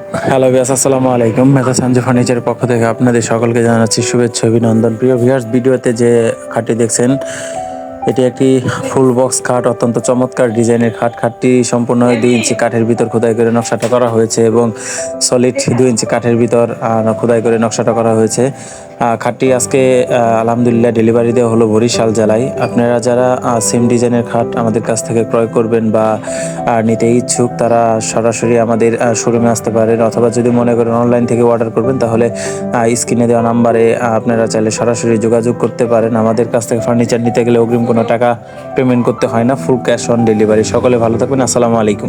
Hello viewers, আসসালামু আলাইকুম। মেধা সঞ্জু ফার্নিচারের পক্ষ থেকে আপনাদের সকলকে জানাচ্ছি শুভেচ্ছা অভিনন্দন। প্রিয় ভিউয়ার্স, ভিডিওতে যে খাটটি দেখছেন এটি একটি ফুল বক্স খাট, অত্যন্ত চমৎকার ডিজাইনের খাট। খাটটি সম্পূর্ণ 2 ইঞ্চি কাঠের ভিতর খোদাই করে নকশাটা করা হয়েছে এবং সলিড 2 ইঞ্চি কাঠের ভিতর খোদাই করে নকশাটা করা হয়েছে। খাটটি আজকে আলহামদুলিল্লাহ ডেলিভারি দেওয়া হলো বরিশাল জেলায়। আপনারা যারা সেম ডিজাইনের খাট আমাদের কাছ থেকে ক্রয় করবেন বা নিতে ইচ্ছুক, তারা সরাসরি আমাদের শোরুমে আসতে পারেন, অথবা যদি মনে করেন অনলাইন থেকে অর্ডার করবেন তাহলে স্ক্রিনে দেওয়া নাম্বারে আপনারা চাইলে সরাসরি যোগাযোগ করতে পারেন। আমাদের কাছ থেকে ফার্নিচার নিতে গেলে অগ্রিম কোনো টাকা পেমেন্ট করতে হয় না, ফুল ক্যাশ অন ডেলিভারি। সকলে ভালো থাকবেন, আসসালামু আলাইকুম।